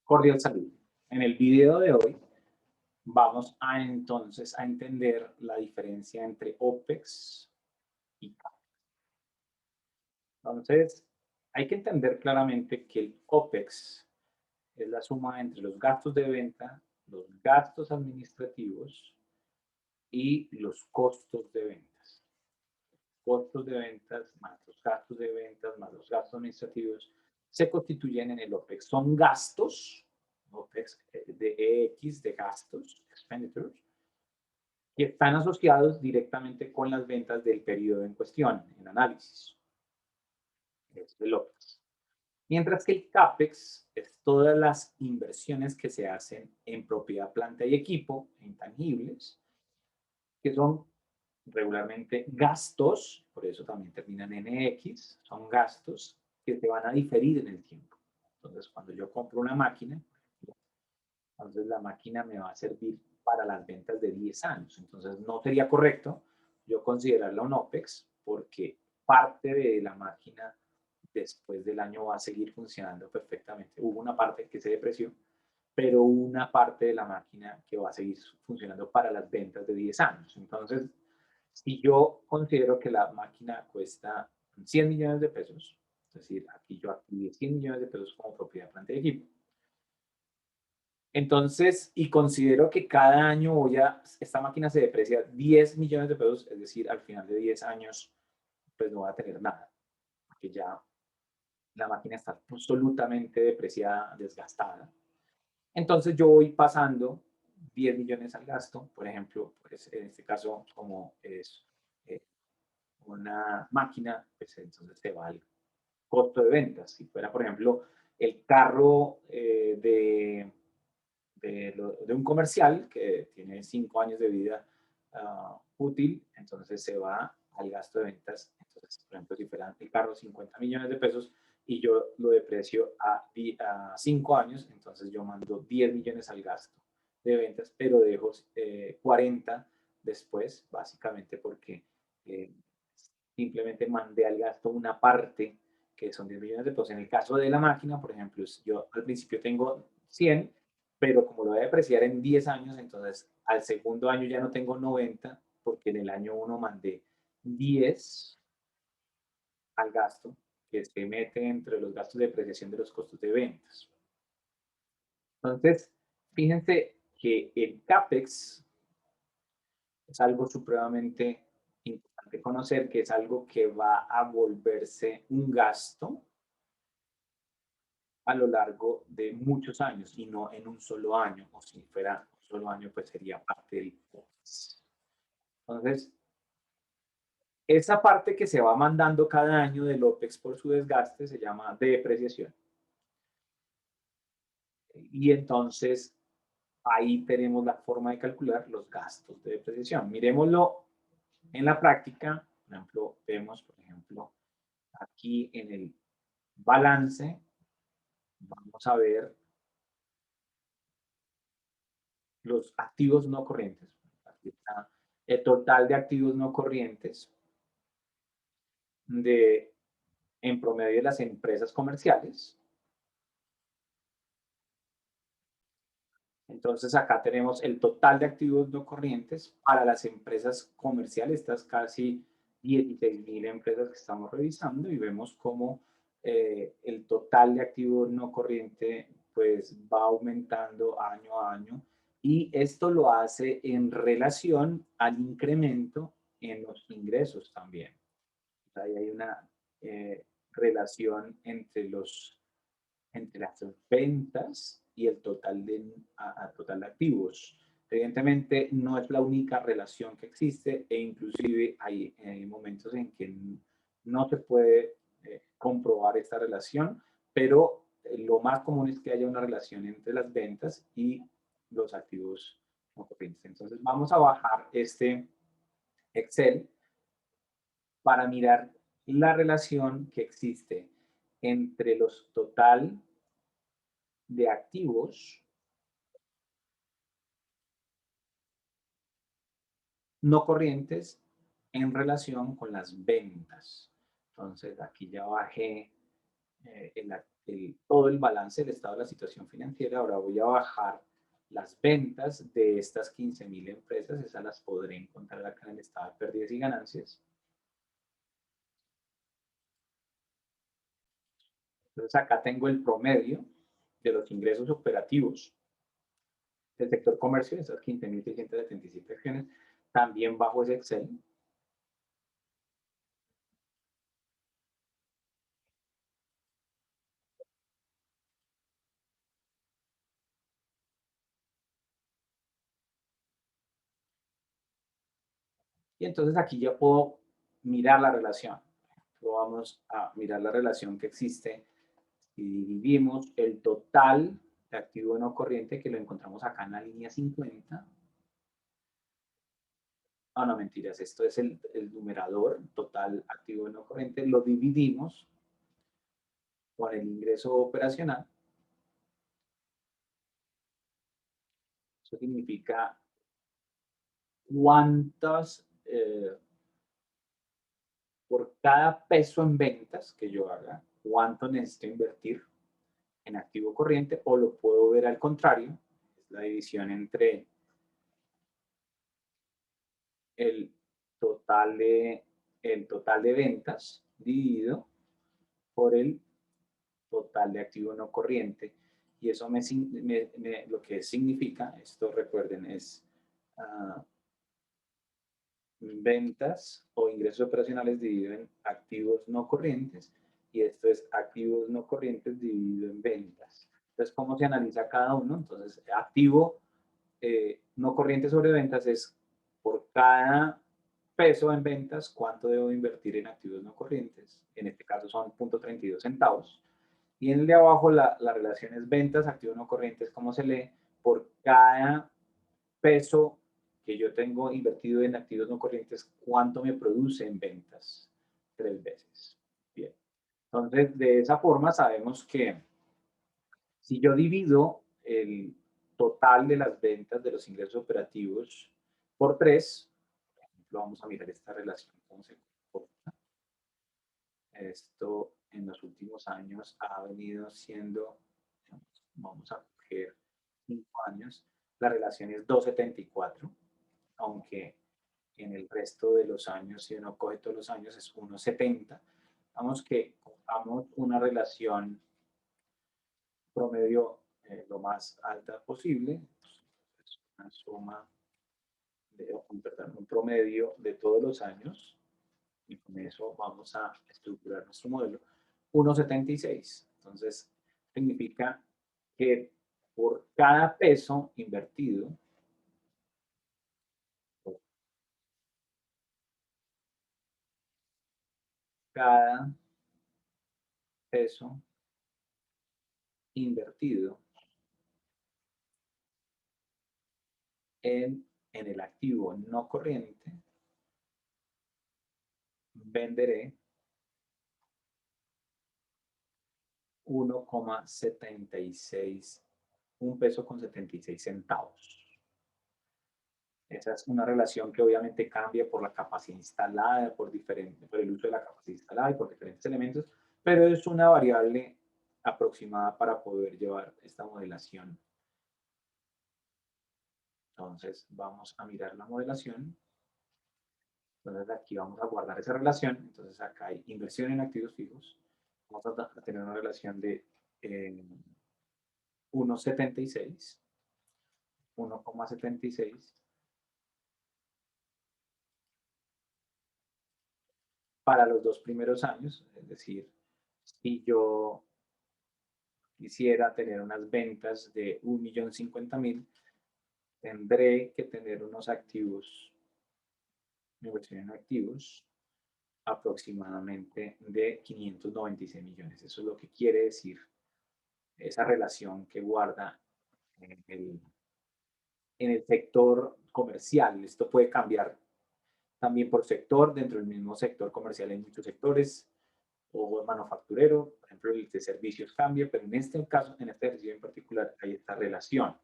Cordial saludo. En el video de hoy vamos a entonces a entender la diferencia entre OPEX y CAPEX. Entonces, hay que entender claramente que el OPEX es la suma entre los gastos de venta, los gastos administrativos y los costos de ventas. Costos de ventas más los gastos de ventas más los gastos administrativos se constituyen en el OPEX. Son gastos, OPEX de EX, de gastos, expenditures, que están asociados directamente con las ventas del periodo en cuestión, en análisis. Es el OPEX. Mientras que el CAPEX es todas las inversiones que se hacen en propiedad, planta y equipo, intangibles, que son regularmente gastos, por eso también terminan en X, son gastos que se van a diferir en el tiempo. Entonces, cuando yo compro una máquina, entonces la máquina me va a servir para las ventas de 10 años. Entonces, no sería correcto yo considerarla un OPEX porque parte de la máquina después del año va a seguir funcionando perfectamente. Hubo una parte que se depreció, pero una parte de la máquina que va a seguir funcionando para las ventas de 10 años. Entonces, si yo considero que la máquina cuesta 100 millones de pesos, es decir, aquí yo activé 100 millones de pesos como propiedad, planta y equipo, entonces, y considero que cada año esta máquina se deprecia 10 millones de pesos, es decir, al final de 10 años, pues no va a tener nada, porque ya la máquina está absolutamente depreciada, desgastada. Entonces yo voy pasando 10 millones al gasto, por ejemplo, pues en este caso, como es eh, una máquina, pues entonces se va al costo de ventas. Si fuera, por ejemplo, el carro de un comercial que tiene 5 años de vida útil, entonces se va al gasto de ventas. Entonces, por ejemplo, si fuera el carro 50 millones de pesos y yo lo deprecio a 5 años, entonces yo mando 10 millones al gasto de ventas, pero dejo 40 después, básicamente porque eh, simplemente mandé al gasto una parte que son 10 millones de pesos. En el caso de la máquina, por ejemplo, yo al principio tengo 100, pero como lo voy a depreciar en 10 años, entonces al segundo año ya no tengo 90, porque en el año 1 mandé 10 al gasto, que se mete entre los gastos de depreciación de los costos de ventas. Entonces, fíjense que el CAPEX es algo supremamente importante conocer, que es algo que va a volverse un gasto a lo largo de muchos años y no en un solo año, o si fuera un solo año, pues sería parte del OPEX. Entonces, esa parte que se va mandando cada año del OPEX por su desgaste se llama depreciación. Y entonces ahí tenemos la forma de calcular los gastos de depreciación. Miremoslo en la práctica. Por ejemplo, vemos, por ejemplo, aquí en el balance, vamos a ver los activos no corrientes. Aquí está el total de activos no corrientes en promedio de las empresas comerciales. Entonces acá tenemos el total de activos no corrientes para las empresas comerciales, estas casi 16.000 empresas que estamos revisando, y vemos cómo el total de activos no corriente pues va aumentando año a año, y esto lo hace en relación al incremento en los ingresos también. Ahí hay una relación entre las ventas y el total total de activos. Evidentemente no es la única relación que existe, e inclusive hay momentos en que no se puede comprobar esta relación, pero lo más común es que haya una relación entre las ventas y los activos no corrientes. Entonces vamos a bajar este Excel para mirar la relación que existe entre los total de activos no corrientes en relación con las ventas. Entonces, aquí ya bajé todo el balance del estado de la situación financiera. Ahora voy a bajar las ventas de estas 15.000 empresas, esas las podré encontrar acá en el estado de pérdidas y ganancias. Entonces acá tengo el promedio de los ingresos operativos del sector comercio, esas 15.677 acciones, también bajo ese Excel. Y entonces aquí ya puedo mirar la relación. Vamos a mirar la relación que existe y dividimos el total de activo no corriente, que lo encontramos acá en la línea 50. Ah, no, mentiras, esto es el numerador, total activo no corriente, lo dividimos con el ingreso operacional. Eso significa cuántas, por cada peso en ventas que yo haga, cuánto necesito invertir en activo corriente, o lo puedo ver al contrario, es la división entre el el total de ventas dividido por el total de activo no corriente. Y eso lo que significa, esto recuerden, es ventas o ingresos operacionales dividido en activos no corrientes, y esto es activos no corrientes dividido en ventas. Entonces, ¿cómo se analiza cada uno? Entonces, activo no corriente sobre ventas es por cada peso en ventas, cuánto debo invertir en activos no corrientes. En este caso son 0.32 centavos. Y en el de abajo la relación es ventas, activos no corrientes, ¿cómo se lee? Por cada peso que yo tengo invertido en activos no corrientes, ¿cuánto me produce en ventas? 3 veces. Bien. Entonces, de esa forma sabemos que si yo divido el total de las ventas de los ingresos operativos por 3, por ejemplo, vamos a mirar esta relación, cómo se comporta. Esto en los últimos años ha venido siendo, vamos a coger 5 años, la relación es 2,74, aunque en el resto de los años, si uno coge todos los años, es 1,70. Vamos que cojamos una relación promedio lo más alta posible, es una suma perdón, un promedio de todos los años, y con eso vamos a estructurar nuestro modelo, 1,76. Entonces, significa que por cada peso invertido, por cada peso invertido en el activo no corriente, venderé 1,76, un peso con 76 centavos. Esa es una relación que obviamente cambia por la capacidad instalada, por el uso de la capacidad instalada y por diferentes elementos, pero es una variable aproximada para poder llevar esta modelación. Entonces, vamos a mirar la modelación. Entonces, aquí vamos a guardar esa relación. Entonces, acá hay inversión en activos fijos. Vamos a tener una relación de 1,76, 1,76 para los 2 primeros años. Es decir, si yo quisiera tener unas ventas de 1.050.000, tendré que tener unos activos, inversión en activos, aproximadamente de 596 millones. Eso es lo que quiere decir esa relación que guarda en el sector comercial. Esto puede cambiar también por sector. Dentro del mismo sector comercial hay muchos sectores, o manufacturero, por ejemplo, el de servicios cambia, pero en este caso, en este ejercicio en particular, hay esta relación.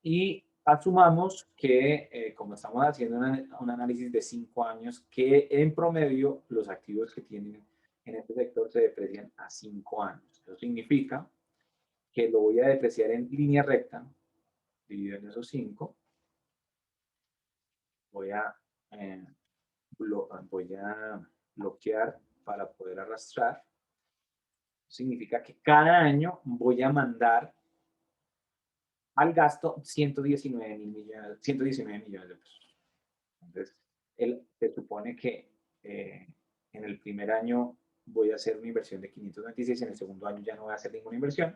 Y asumamos que, como estamos haciendo un análisis de 5 años, que en promedio los activos que tienen en este sector se deprecian a 5 años. Eso significa que lo voy a depreciar en línea recta, dividido en esos 5. Voy a, eh, voy a bloquear para poder arrastrar. Significa que cada año voy a mandar al gasto 119 millones, 119 millones de pesos. Entonces, se supone que en el primer año voy a hacer una inversión de 526, en el segundo año ya no voy a hacer ninguna inversión.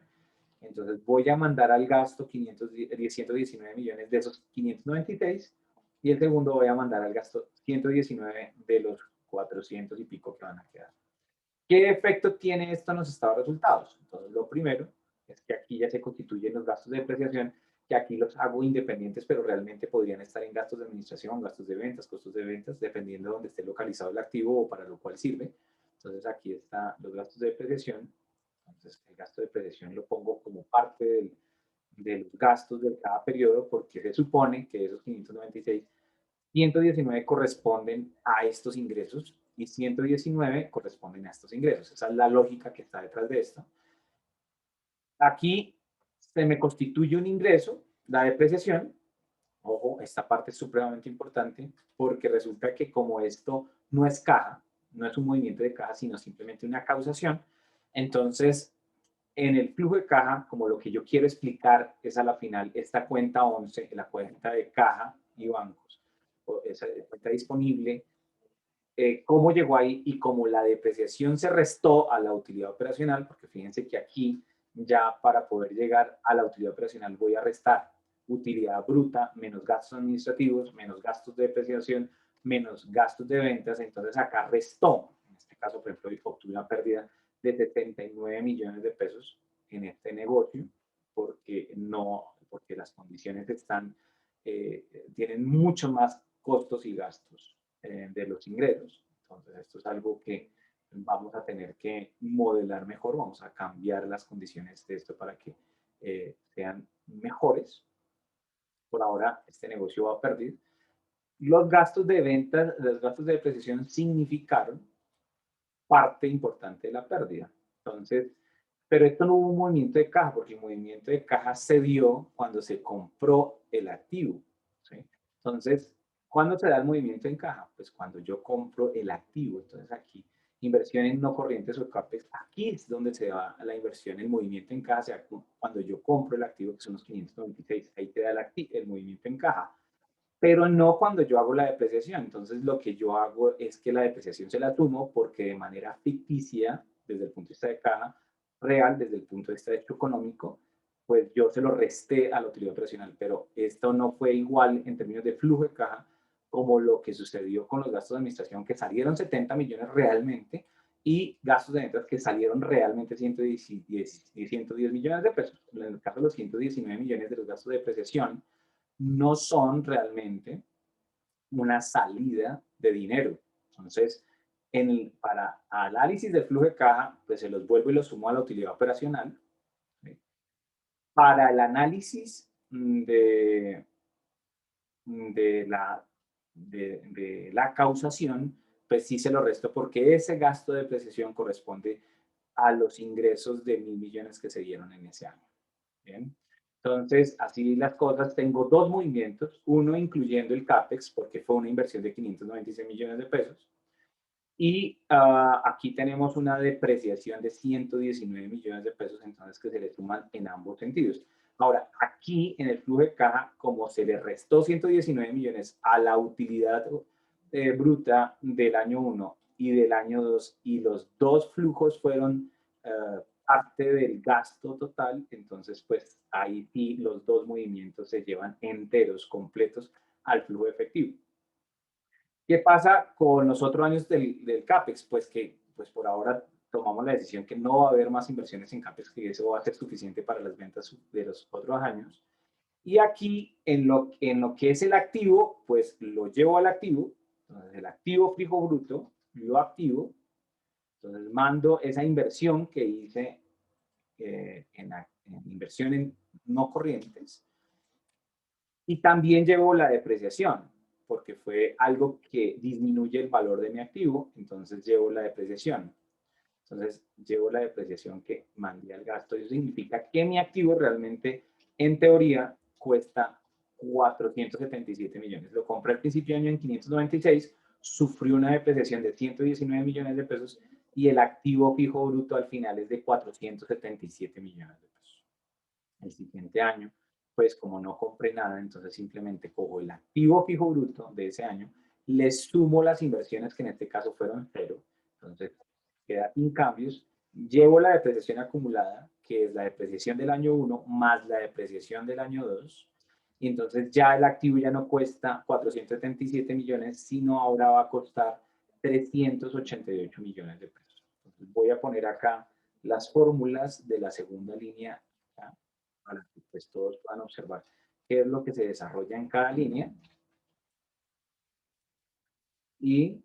Entonces voy a mandar al gasto 119 millones de esos 596 y el segundo voy a mandar al gasto 119 de los 400 y pico que van a quedar. ¿Qué efecto tiene esto en los estados de resultados? Entonces, lo primero es que aquí ya se constituyen los gastos de depreciación, que aquí los hago independientes, pero realmente podrían estar en gastos de administración, gastos de ventas, costos de ventas, dependiendo de dónde esté localizado el activo o para lo cual sirve. Entonces, aquí están los gastos de depreciación. Entonces, el gasto de depreciación lo pongo como parte de los gastos de cada periodo, porque se supone que esos 596, 119 corresponden a estos ingresos y 119 corresponden a estos ingresos. Esa es la lógica que está detrás de esto. Aquí se me constituye un ingreso, la depreciación. Ojo, esta parte es supremamente importante porque resulta que como esto no es caja, no es un movimiento de caja, sino simplemente una causación, entonces en el flujo de caja, como lo que yo quiero explicar es a la final esta cuenta 11, la cuenta de caja y bancos, o esa cuenta disponible, cómo llegó ahí y cómo la depreciación se restó a la utilidad operacional, porque fíjense que aquí ya para poder llegar a la utilidad operacional voy a restar utilidad bruta menos gastos administrativos, menos gastos de depreciación, menos gastos de ventas, entonces acá restó, en este caso por ejemplo obtuve una pérdida de 79 millones de pesos en este negocio, porque las condiciones tienen mucho más costos y gastos de los ingresos. Entonces, esto es algo que vamos a tener que modelar mejor, vamos a cambiar las condiciones de esto para que sean mejores. Por ahora, este negocio va a perder. Los gastos de ventas, los gastos de depreciación significaron parte importante de la pérdida. Entonces, pero esto no hubo un movimiento de caja, porque el movimiento de caja se dio cuando se compró el activo. ¿Sí? Entonces, ¿cuándo se da el movimiento en caja? Pues cuando yo compro el activo. Entonces aquí, inversiones no corrientes o CAPEX, aquí es donde se da la inversión, el movimiento en caja, o sea, cuando yo compro el activo, que son los 596, ahí te da el movimiento en caja. Pero no cuando yo hago la depreciación. Entonces, lo que yo hago es que la depreciación se la tomo porque de manera ficticia, desde el punto de vista de caja, real, desde el punto de vista de hecho económico, pues yo se lo resté a la utilidad operacional, pero esto no fue igual en términos de flujo de caja como lo que sucedió con los gastos de administración, que salieron 70 millones realmente, y gastos de ventas que salieron realmente 110 millones de pesos. En el caso de los 119 millones de los gastos de depreciación, no son realmente una salida de dinero. Entonces, para análisis del flujo de caja, pues se los vuelvo y los sumo a la utilidad operacional. ¿Sí? Para el análisis de la causación, pues sí se lo resto porque ese gasto de depreciación corresponde a los ingresos de 1.000 millones que se dieron en ese año. ¿Bien? Entonces, así las cosas, tengo dos movimientos, uno incluyendo el CAPEX, porque fue una inversión de 596 millones de pesos, y aquí tenemos una depreciación de 119 millones de pesos, entonces que se le suman en ambos sentidos. Ahora, aquí en el flujo de caja, como se le restó 119 millones a la utilidad bruta del año 1 y del año 2, y los dos flujos fueron parte del gasto total, entonces pues ahí sí los dos movimientos se llevan enteros, completos al flujo efectivo. ¿Qué pasa con los otros años del CAPEX? Pues que pues por ahora tomamos la decisión que no va a haber más inversiones en CAPEX, que eso va a ser suficiente para las ventas de los otros años. Y aquí, en lo que es el activo, pues lo llevo al activo. Entonces, el activo fijo bruto, lo activo. Entonces, mando esa inversión que hice en inversión no corrientes. Y también llevo la depreciación, porque fue algo que disminuye el valor de mi activo, entonces llevo la depreciación. Entonces, llevo la depreciación que mandé al gasto. Eso significa que mi activo realmente, en teoría, cuesta 477 millones. Lo compré al principio de año en 596, sufrió una depreciación de 119 millones de pesos y el activo fijo bruto al final es de 477 millones de pesos. El siguiente año, pues como no compré nada, entonces simplemente cojo el activo fijo bruto de ese año, le sumo las inversiones que en este caso fueron cero, entonces queda sin cambios, llevo la depreciación acumulada, que es la depreciación del año 1 más la depreciación del año 2, y entonces ya el activo ya no cuesta 477 millones, sino ahora va a costar 388 millones de pesos. Entonces voy a poner acá las fórmulas de la segunda línea, ¿ya? Para que pues todos puedan observar qué es lo que se desarrolla en cada línea. Y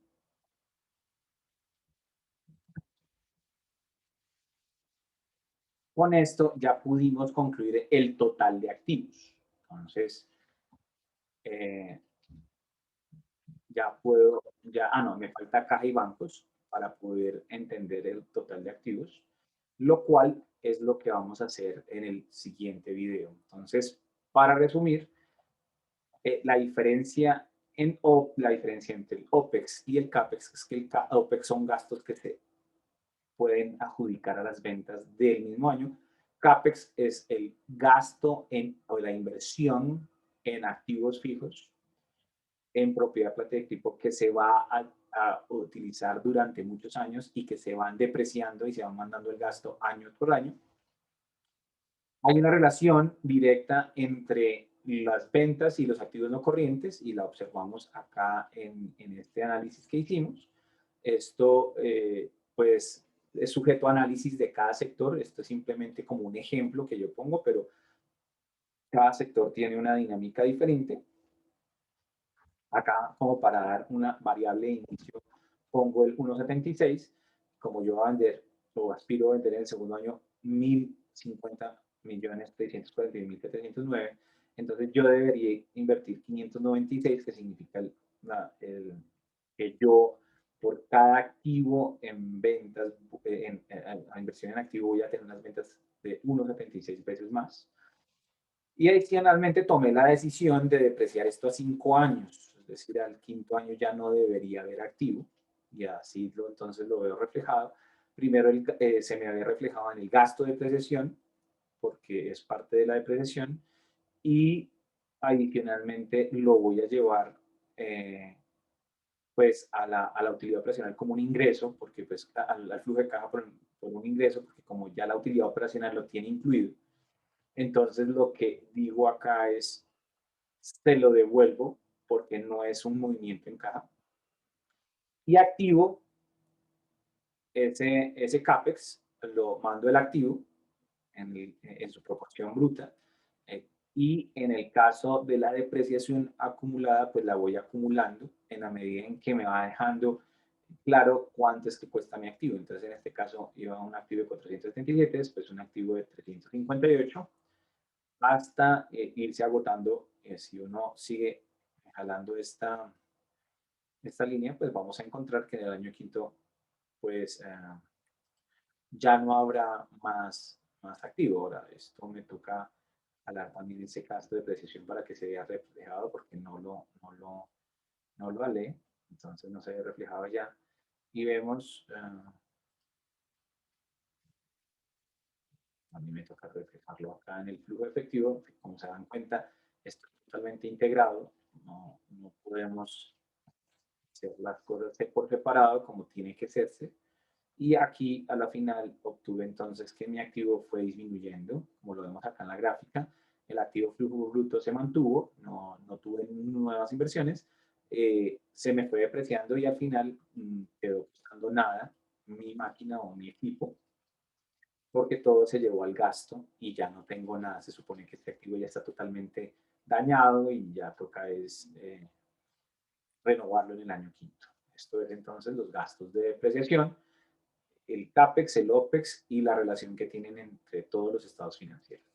con esto ya pudimos concluir el total de activos. Entonces, eh, ya puedo, no, me falta caja y bancos para poder entender el total de activos, lo cual es lo que vamos a hacer en el siguiente video. Entonces, para resumir, la diferencia entre el OPEX y el CAPEX es que el OPEX son gastos que se pueden adjudicar a las ventas del mismo año. CAPEX es el gasto o la inversión en activos fijos, en propiedad, planta y equipo que se va a utilizar durante muchos años y que se van depreciando y se van mandando el gasto año por año. Hay una relación directa entre las ventas y los activos no corrientes y la observamos acá en este análisis que hicimos. Esto, pues, es sujeto a análisis de cada sector. Esto es simplemente como un ejemplo que yo pongo, pero cada sector tiene una dinámica diferente. Acá, como para dar una variable de inicio, pongo el 1.76. Como yo voy a vender o aspiro a vender en el segundo año 1.050.341.709, entonces yo debería invertir 596, que significa que yo por cada activo en ventas, en inversión en activo, voy a tener unas ventas de 1.76 veces más. Y adicionalmente tomé la decisión de depreciar esto a 5 años, es decir, al quinto año ya no debería haber activo, y así entonces lo veo reflejado. Primero se me había reflejado en el gasto de depreciación, porque es parte de la depreciación, y adicionalmente lo voy a llevar pues a la utilidad operacional como un ingreso, porque pues al flujo de caja por un ingreso, porque como ya la utilidad operacional lo tiene incluido, entonces lo que digo acá es, te lo devuelvo porque no es un movimiento en caja. Y activo ese CAPEX, lo mando el activo en su proporción bruta. Y en el caso de la depreciación acumulada, pues la voy acumulando en la medida en que me va dejando claro cuánto es que cuesta mi activo. Entonces, en este caso, iba a un activo de 477, después un activo de 358, hasta irse agotando. Si uno sigue jalando esta línea, pues vamos a encontrar que en el año quinto, pues ya no habrá más activo. Ahora, esto me toca jalar también ese gasto de depreciación para que se vea reflejado, porque no lo halé, entonces no se ve reflejado ya. Y vemos, a mí me toca reflejarlo acá en el flujo efectivo, que como se dan cuenta, esto es totalmente integrado, no podemos hacer las cosas por separado como tiene que hacerse. Y aquí a la final obtuve entonces que mi activo fue disminuyendo, como lo vemos acá en la gráfica. El activo flujo bruto se mantuvo, no tuve nuevas inversiones, se me fue depreciando y al final quedó costando nada mi máquina o mi equipo, porque todo se llevó al gasto y ya no tengo nada. Se supone que este activo ya está totalmente dañado y ya toca es renovarlo en el año quinto. Esto es entonces los gastos de depreciación, el CAPEX, el OPEX y la relación que tienen entre todos los estados financieros.